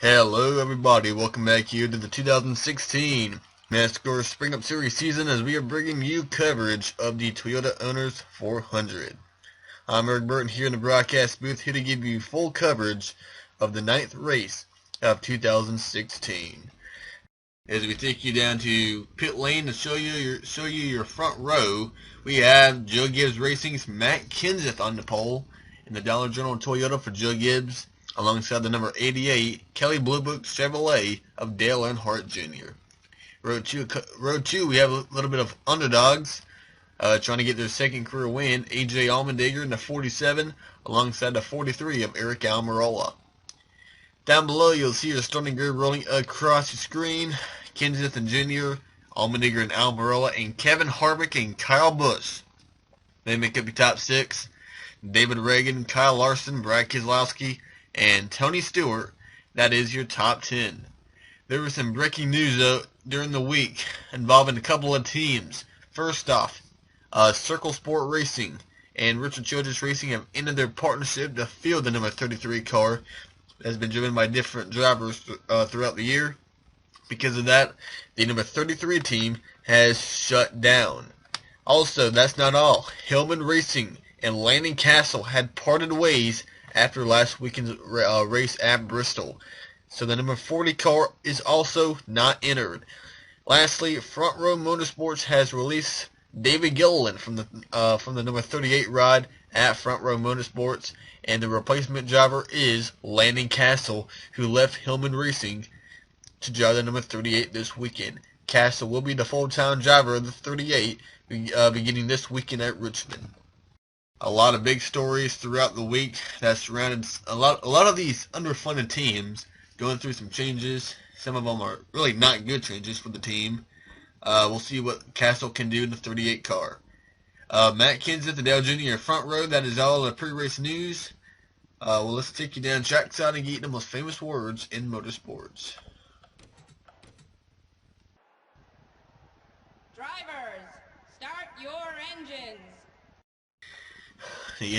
Hello everybody, welcome back here to the 2016 NASCAR Sprint Cup Series season as we are bringing you coverage of the Toyota Owners 400. I'm Eric Burton here in the broadcast booth, here to give you full coverage of the 9th race of 2016. As we take you down to pit lane to show you your front row, we have Joe Gibbs Racing's Matt Kenseth on the pole in the Dollar General Toyota for Joe Gibbs, alongside the number 88 Kelly Blue Book Chevrolet of Dale Earnhardt Jr. Row 2, we have a little bit of underdogs trying to get their second career win. A.J. Allmendinger in the 47 alongside the 43 of Eric Almirola. Down below, you'll see your starting grid rolling across the screen. Kenseth and Jr., Allmendinger and Almirola, and Kevin Harvick and Kyle Busch. They make up your top 6. David Reagan, Kyle Larson, Brad Keselowski, and Tony Stewart. That is your top 10. There was some breaking news though during the week involving a couple of teams. First off, Circle Sport Racing and Richard Childress Racing have ended their partnership to field the number 33 car that has been driven by different drivers throughout the year. Because of that, the number 33 team has shut down. Also, that's not all. Hillman Racing and Landon Castle had parted ways after last weekend's race at Bristol. So the number 40 car is also not entered. Lastly, Front Row Motorsports has released David Gilliland from the number 38 ride at Front Row Motorsports, and the replacement driver is Landon Castle, who left Hillman Racing to drive the number 38 this weekend. Castle will be the full-time driver of the 38 beginning this weekend at Richmond. A lot of big stories throughout the week that surrounded a lot of these underfunded teams going through some changes. Some of them are really not good changes for the team. We'll see what Castle can do in the 38 car. Matt Kenseth, the Dale Jr. front row. That is all the pre-race news. Well, let's take you down trackside and get the most famous words in motorsports. Drivers, start your engines. The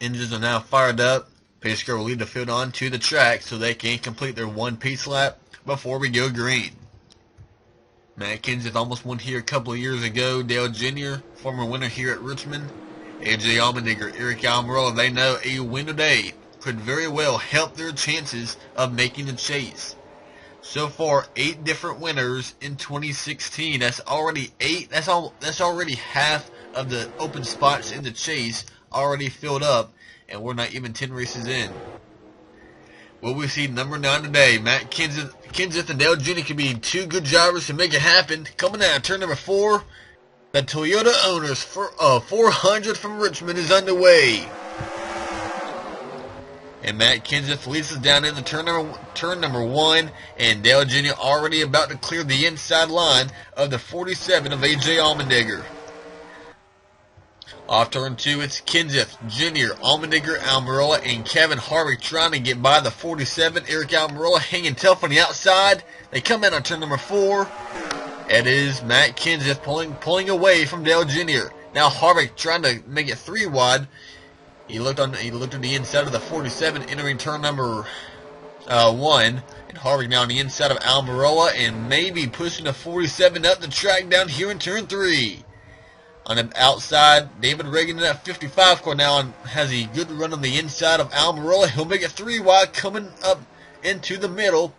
engines are now fired up. Pace car will lead the field on to the track so they can complete their one pace lap before we go green. Matt Kenseth almost won here a couple of years ago. Dale Jr., former winner here at Richmond. A.J. Allmendinger, Eric Almirola, they know a win today could very well help their chances of making the chase. So far, 8 different winners in 2016. That's already 8. That's already half of the open spots in the chase already filled up, and we're not even 10 races in. Will we see number 9 today? Matt Kenseth and Dale Jr. can be 2 good drivers to make it happen. Coming out of turn number 4, the Toyota Owners 400 from Richmond is underway. And Matt Kenseth leads us down into turn number 1, and Dale Jr. already about to clear the inside line of the 47 of A.J. Allmendinger. Off turn 2, it's Kenseth, Jr., Allmendinger, Almirola, and Kevin Harvick trying to get by the 47. Eric Almirola hanging tough on the outside. They come in on turn number 4. It is Matt Kenseth pulling away from Dale Jr. Now Harvick trying to make it 3 wide. He looked at the inside of the 47, entering turn number 1. And Harvick now on the inside of Almirola and maybe pushing the 47 up the track down here in turn 3. On the outside, David Reagan in that 55 car now has a good run on the inside of Almirola. He'll make it 3 wide, coming up into the middle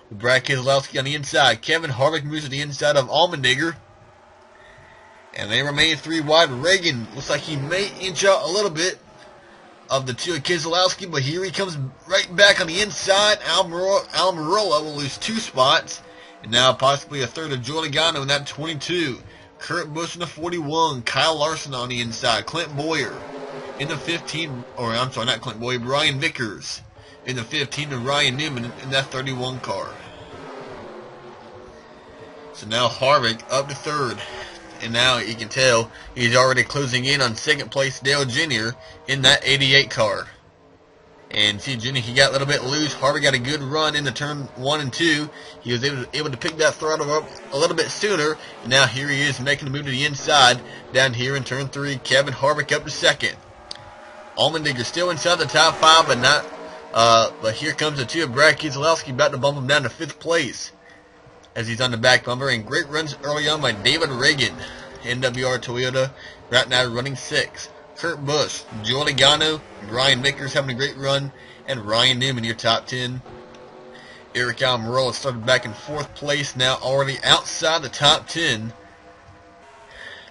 with Brad Keselowski on the inside. Kevin Harvick moves to the inside of Allmendinger, and they remain 3 wide. Reagan looks like he may inch out a little bit of the 2 of Keselowski, but here he comes right back on the inside. Almirola will lose 2 spots, and now possibly a third of Joey Logano in that 22. Kurt Busch in the 41, Kyle Larson on the inside, Clint Bowyer in the 15, or I'm sorry, not Clint Bowyer, Brian Vickers in the 15, and Ryan Newman in that 31 car. So now Harvick up to 3rd, and now you can tell he's already closing in on 2nd place Dale Jr. in that 88 car. And see, Jr., he got a little bit loose. Harvick got a good run into turn 1 and 2. He was able to pick that throttle up a little bit sooner. And now here he is making the move to the inside. Down here in turn 3, Kevin Harvick up to 2nd. Allmendinger still inside the top 5, but not But here comes the two of Brad Keselowski, about to bump him down to 5th place as he's on the back bumper. And great runs early on by David Reagan, NWR Toyota, right now running 6th. Kurt Busch, Joe Logano, Brian Vickers having a great run, and Ryan Newman, your top 10. Eric Almirola started back in 4th place, now already outside the top 10.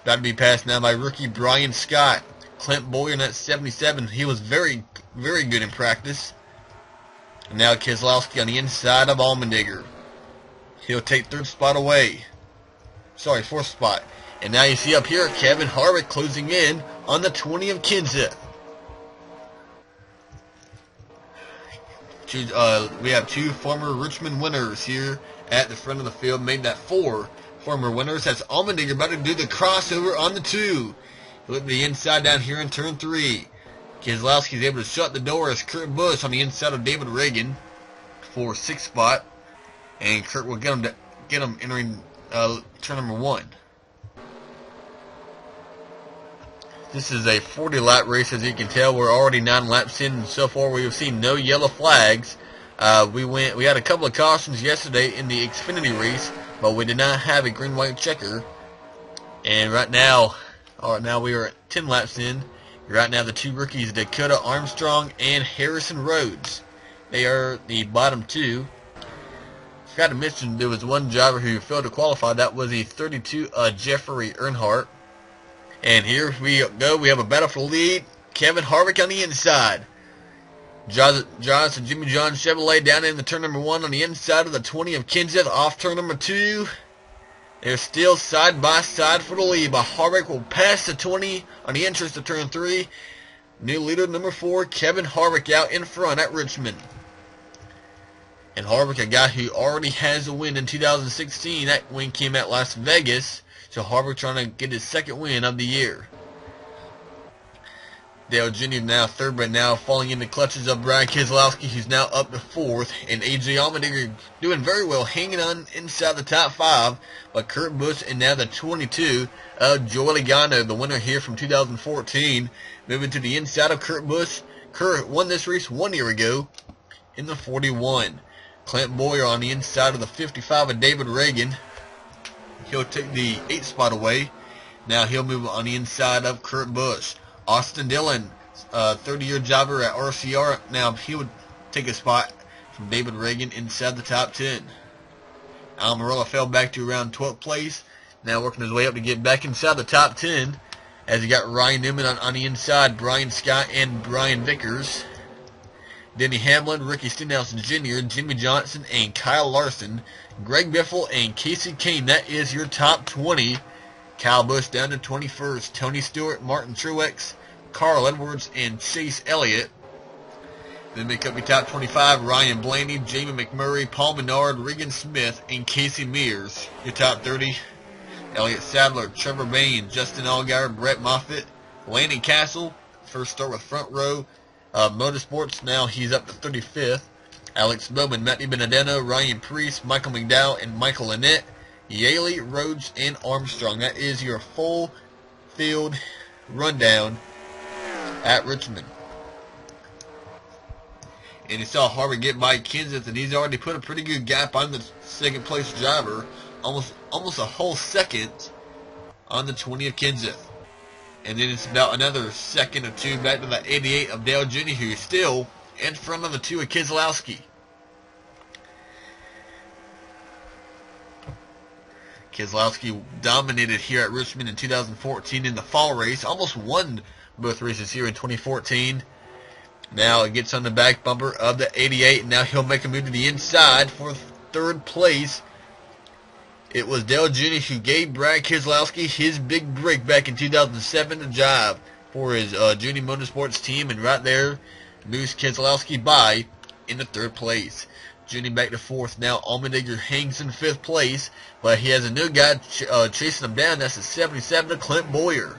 About to be passed now by rookie Brian Scott. Clint Bowyer in that 77. He was very, very good in practice. And now Keselowski on the inside of Allmendinger. He'll take 3rd spot away. Sorry, 4th spot. And now you see up here Kevin Harvick closing in on the 20 of Kenseth. We have 2 former Richmond winners here at the front of the field. Made that 4 former winners. That's Allmendinger about to do the crossover on the 2. Look at the inside down here in turn 3. Keselowski is able to shut the door as Kurt Busch on the inside of David Reagan for 6th spot. And Kurt will get him entering turn number 1. This is a 40-lap race, as you can tell. We're already 9 laps in, and so far we have seen no yellow flags. We had a couple of cautions yesterday in the Xfinity race, but we did not have a green-white checker. And right now we are at 10 laps in. Right now the 2 rookies, Dakota Armstrong and Harrison Rhodes, they are the bottom 2. Forgot to mention there was one driver who failed to qualify. That was the 32 Jeffrey Earnhardt. And here we go. We have a battle for the lead. Kevin Harvick on the inside. Johnson, Jimmy John Chevrolet down in the turn number 1 on the inside of the 20 of Kenseth. Off turn number 2. They're still side by side for the lead, but Harvick will pass the 20 on the entrance to turn 3. New leader number 4, Kevin Harvick, out in front at Richmond. And Harvick, a guy who already has a win in 2016. That win came at Las Vegas. So Harvick trying to get his 2nd win of the year. Dale Jr. now 3rd, but now falling in the clutches of Brad Keselowski, who's now up to 4th. And AJ Allmendinger doing very well, hanging on inside the top 5. But Kurt Busch and now the 22 of Joe Logano, the winner here from 2014. Moving to the inside of Kurt Busch. Kurt won this race 1 year ago in the 41. Clint Bowyer on the inside of the 55 of David Reagan. He'll take the 8th spot away. Now he'll move on the inside of Kurt Busch. Austin Dillon, 30-year driver at RCR. Now he would take a spot from David Reagan inside the top 10. Almirola fell back to around 12th place. Now working his way up to get back inside the top 10. As he got Ryan Newman on the inside, Brian Scott and Brian Vickers. Denny Hamlin, Ricky Stenhouse Jr., Jimmy Johnson, and Kyle Larson. Greg Biffle and Casey Kane. That is your top 20. Kyle Busch down to 21st. Tony Stewart, Martin Truex, Carl Edwards, and Chase Elliott. Then make up your top 25. Ryan Blaney, Jamie McMurray, Paul Menard, Regan Smith, and Casey Mears. Your top 30. Elliott Sadler, Trevor Bayne, Justin Allgaier, Brett Moffitt, Landon Castle. First start with Front Row Motorsports. Now he's up to 35th. Alex Bowman, Matty Benedetto, Ryan Preece, Michael McDowell, and Michael Annett. Yaley, Rhodes, and Armstrong. That is your full field rundown at Richmond. And you saw Harvick get by Kenseth, and he's already put a pretty good gap on the 2nd place driver. Almost a whole second on the 20 of Kenseth. And then it's about another second or 2 back to the 88 of Dale Jr., who's still in front of the 2 of Keselowski. Keselowski dominated here at Richmond in 2014 in the fall race. Almost won both races here in 2014. Now it gets on the back bumper of the 88. And now he'll make a move to the inside for 3rd place. It was Dale Jr. who gave Brad Keselowski his big break back in 2007 to drive for his Junior Motorsports team. And right there moves Keselowski by into 3rd place. Junior back to 4th. Now Allmendinger hangs in 5th place, but he has a new guy chasing him down. That's the 77 of Clint Bowyer.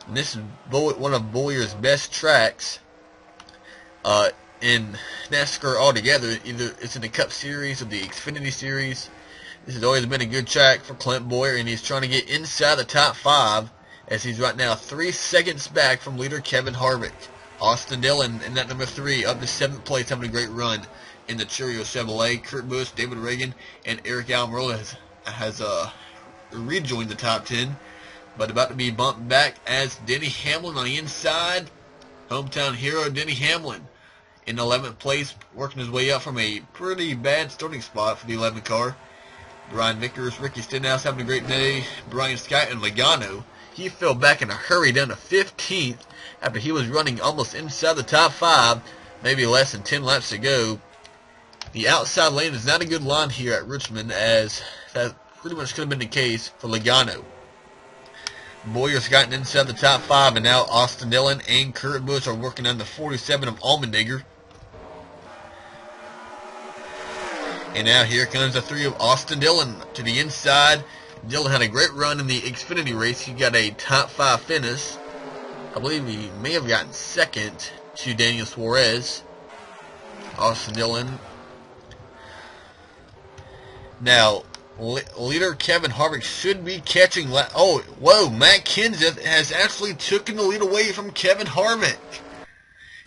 And this is one of Bowyer's best tracks in NASCAR altogether. Either it's in the Cup Series or the Xfinity Series. This has always been a good track for Clint Bowyer, and he's trying to get inside the top 5 as he's right now 3 seconds back from leader Kevin Harvick. Austin Dillon in that number 3 up to 7th place, having a great run in the Cheerio Chevrolet. Kurt Busch, David Reagan, and Eric Almirola has rejoined the top 10, but about to be bumped back as Denny Hamlin on the inside. Hometown hero Denny Hamlin in 11th place, working his way up from a pretty bad starting spot for the 11 car. Brian Vickers, Ricky Stenhouse having a great day. Brian Scott and Logano, he fell back in a hurry down to 15th after he was running almost inside the top 5, maybe less than 10 laps to go. The outside lane is not a good line here at Richmond, as that pretty much could have been the case for Logano. Boyer's gotten inside the top 5, and now Austin Dillon and Kurt Busch are working on the 47 of Allmendinger. And now here comes the 3 of Austin Dillon to the inside. Dillon had a great run in the Xfinity race. He got a top 5 finish. I believe he may have gotten second to Daniel Suarez. Austin Dillon. Now, leader Kevin Harvick should be catching. Oh, whoa! Matt Kenseth has actually taken the lead away from Kevin Harvick,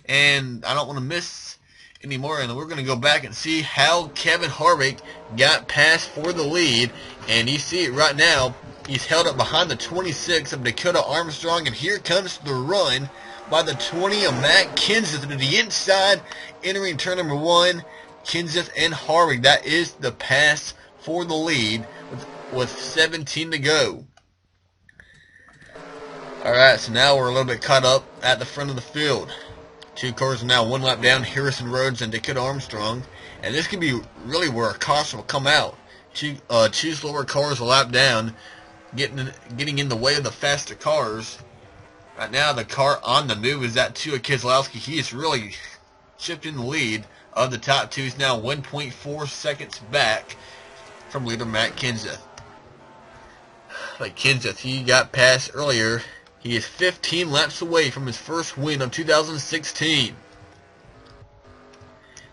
and I don't want to miss anymore. And we're going to go back and see how Kevin Harvick got passed for the lead. And you see it right now. He's held up behind the 26 of Dakota Armstrong, and here comes the run by the 20 of Matt Kenseth to the inside, entering turn number 1. Kenseth and Harvick. That is the pass for the lead with 17 to go. Alright, so now we're a little bit caught up at the front of the field. 2 cars are now 1 lap down, Harrison Rhodes and Dakota Armstrong. And this could be really where a caution will come out. Two slower cars a lap down, getting in the way of the faster cars. Right now the car on the move is that 2 of Keselowski. He is really chipped in the lead of the top 2. He's now 1.4 seconds back from leader Matt Kenseth. Like Kenseth, he got passed earlier. He is 15 laps away from his first win of 2016.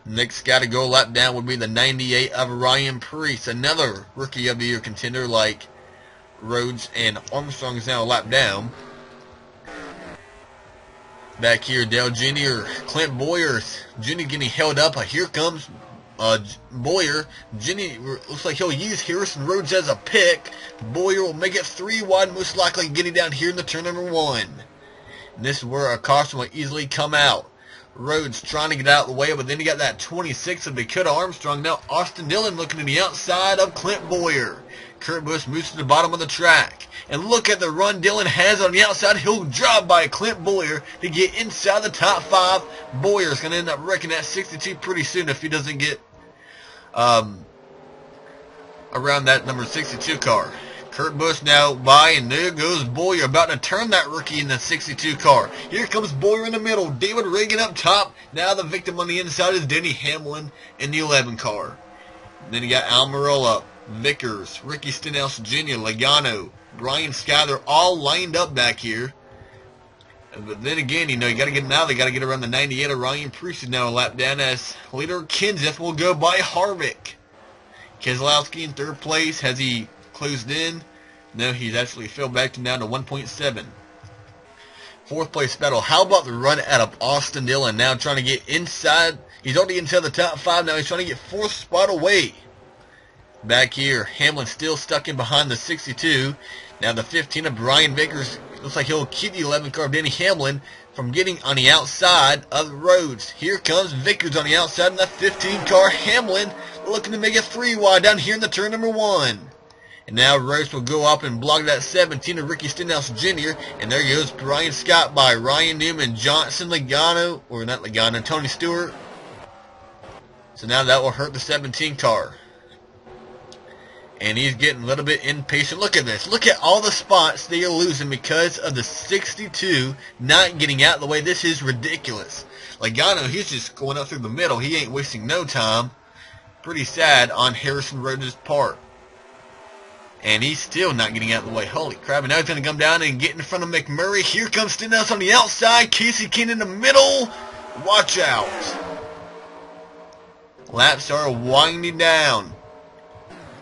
Next guy to go a lap down would be the 98 of Ryan Preece, another Rookie of the Year contender like Rhodes and Armstrong is now a lap down. Back here, Dale Jr., Clint Bowyer Jr. getting held up. Here comes Bowyer. Jr. looks like he'll use Harrison Rhodes as a pick. Bowyer will make it 3 wide, most likely getting down here in the turn number 1. And this is where a caution will easily come out. Rhodes trying to get out of the way, but then you got that 26 of Dakota Armstrong. Now Austin Dillon looking to the outside of Clint Bowyer. Kurt Busch moves to the bottom of the track. And look at the run Dillon has on the outside. He'll drive by Clint Bowyer to get inside the top 5. Bowyer's going to end up wrecking that 62 pretty soon if he doesn't get around that number 62 car. Kurt Busch now by, and there goes Bowyer, about to turn that rookie in the 62 car. Here comes Bowyer in the middle. David Reagan up top. Now the victim on the inside is Denny Hamlin in the 11 car. And then you got Almirola, Vickers, Ricky Stenhouse Jr., Logano, Brian Scott. They're all lined up back here. But then again, you got to get now. They got to get around the 98 of Ryan Preece is now a lap down as leader Kenseth will go by Harvick. Keselowski in 3rd place. Has he closed in? No, he's actually fell back to down to 1.7. 4th place battle. How about the run out of Austin Dillon? Now trying to get inside. He's already inside the top 5. Now he's trying to get 4th spot away. Back here, Hamlin still stuck in behind the 62. Now the 15 of Brian Vickers. Looks like he'll keep the 11 car of Denny Hamlin from getting on the outside of the Rhodes. Here comes Vickers on the outside in the 15 car. Hamlin looking to make it 3 wide down here in the turn number 1. And now Rhodes will go up and block that 17 of Ricky Stenhouse Jr. And there goes Brian Scott by Ryan Newman, Johnson, Logano, or not Logano, Tony Stewart. So now that will hurt the 17 car. And he's getting a little bit impatient. Look at this. Look at all the spots they are losing because of the 62 not getting out of the way. This is ridiculous. Logano, he's just going up through the middle. He ain't wasting no time. Pretty sad on Harrison Rhodes' part. And he's still not getting out of the way. Holy crap. And now he's going to come down and get in front of McMurray. Here comes Stenhouse on the outside. Casey King in the middle. Watch out. Laps are winding down.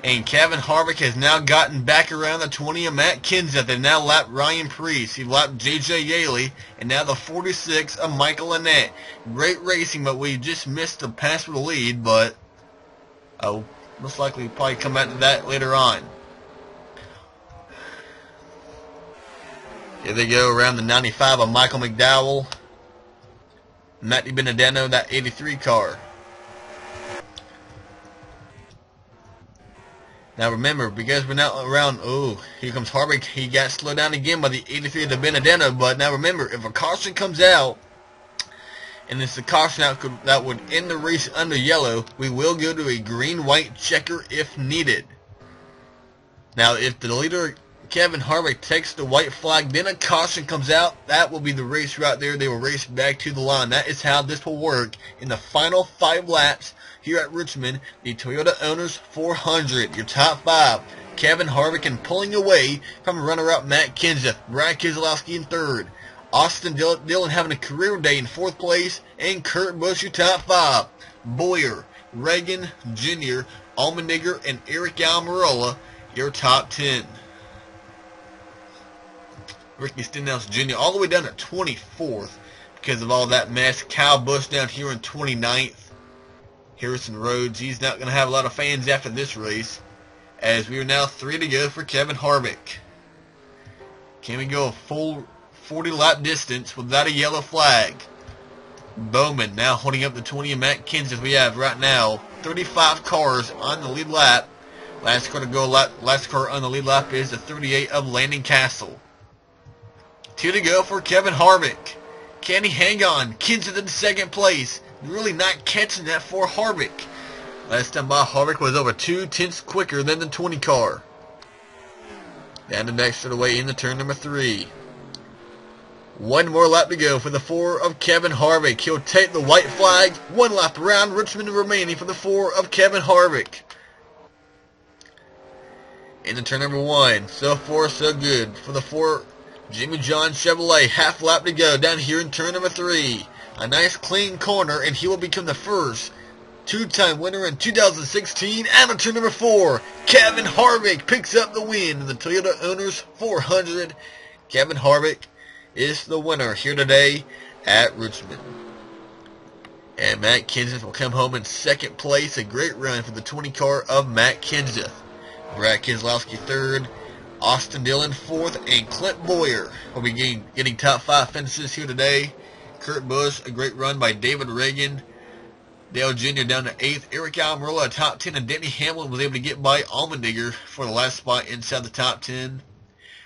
And Kevin Harvick has now gotten back around the 20 of Matt Kenseth. They've now lapped Ryan Preece. He lapped J.J. Yaley. And now the 46 of Michael Annett. Great racing, but we just missed the pass for the lead. But most likely we'll probably come back to that later on. Here they go around the 95 of Michael McDowell. Matty Benedetto, that 83 car. Now remember, because we're now around, here comes Harvick. He got slowed down again by the 83 of the Benedetto. But now remember, if a caution comes out, and it's the caution out that would end the race under yellow, we will go to a green-white checker if needed. Now, if the leader, Kevin Harvick, takes the white flag, then a caution comes out, that will be the race right there. They will race back to the line. That is how this will work in the final 5 laps here at Richmond, the Toyota Owners 400. Your top 5, Kevin Harvick, and pulling away from runner-up Matt Kenseth, Brad Keselowski in 3rd, Austin Dillon having a career day in 4th place, and Kurt Busch, your top 5. Boyer, Reagan Jr., Allmendinger, and Eric Almirola, your top 10. Ricky Stenhouse Jr. all the way down to 24th because of all that mess. Kyle Busch down here in 29th. Harrison Rhodes, he's not going to have a lot of fans after this race, as we are now 3 to go for Kevin Harvick. Can we go a full 40 lap distance without a yellow flag? Bowman now holding up the 20 of Matt Kenseth. We have right now 35 cars on the lead lap. Last car on the lead lap is the 38 of Landon Castle. 2 to go for Kevin Harvick. Can he hang on? Kenseth in 2nd place. Really not catching that for Harvick. Last time by, Harvick was over 2/10 quicker than the 20 car. Down the back straightaway into turn number 3. 1 more lap to go for the 4 of Kevin Harvick. He'll take the white flag. 1 lap around Richmond remaining for the 4 of Kevin Harvick. Into turn number 1. So far, so good for the 4 Jimmy John Chevrolet. Half lap to go down here in turn number 3. A nice clean corner, and he will become the first 2-time winner in 2016. And on turn number 4, Kevin Harvick picks up the win in the Toyota Owners 400. Kevin Harvick is the winner here today at Richmond. And Matt Kenseth will come home in 2nd place. A great run for the 20 car of Matt Kenseth. Brad Keselowski 3rd. Austin Dillon 4th, and Clint Boyer will be getting top 5 finishes here today. Kurt Busch, a great run by David Reagan. Dale Jr. down to 8th. Eric Almirola, top 10, and Denny Hamlin was able to get by Allmendinger for the last spot inside the top 10.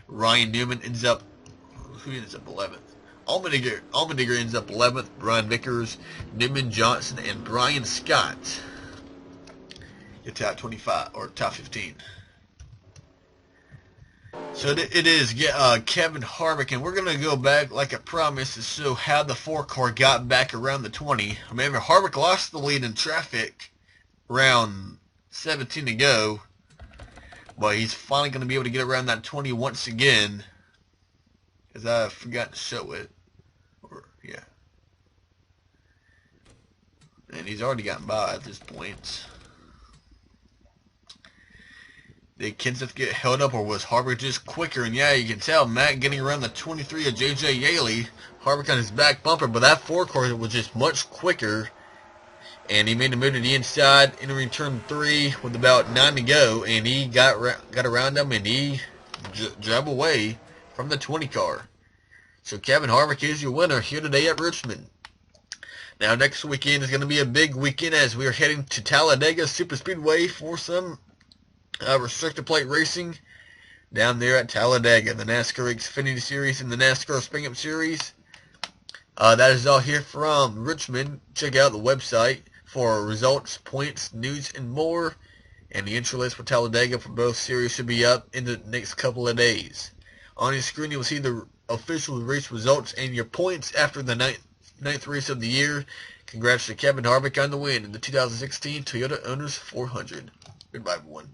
Ryan Newman ends up 11th? Allmendinger ends up 11th. Brian Vickers, Newman, Johnson, and Brian Scott. Your top 25, or top 15. So it is Kevin Harvick, and we're going to go back, like I promised, to show how the 4 car got back around the 20. Remember, Harvick lost the lead in traffic around 17 to go, but he's finally going to be able to get around that 20 once again, because I forgot to show it. Yeah. And he's already gotten by at this point. Did Kenseth get held up, or was Harvick just quicker? And yeah, you can tell Matt getting around the 23 of J.J. Yaley. Harvick on his back bumper, but that 4 car was just much quicker. And he made the move to the inside, entering turn 3 with about 9 to go. And he got around him, and he drove away from the 20 car. So Kevin Harvick is your winner here today at Richmond. Now next weekend is going to be a big weekend, as we are heading to Talladega Superspeedway for some restrictor plate racing down there at Talladega, the NASCAR Xfinity Series and the NASCAR Sprint Cup Series. That is all here from Richmond. Check out the website for results, points, news, and more. And the intro list for Talladega for both series should be up in the next couple of days. On your screen, you will see the official race results and your points after the ninth race of the year. Congrats to Kevin Harvick on the win in the 2016 Toyota Owners 400. Goodbye, everyone.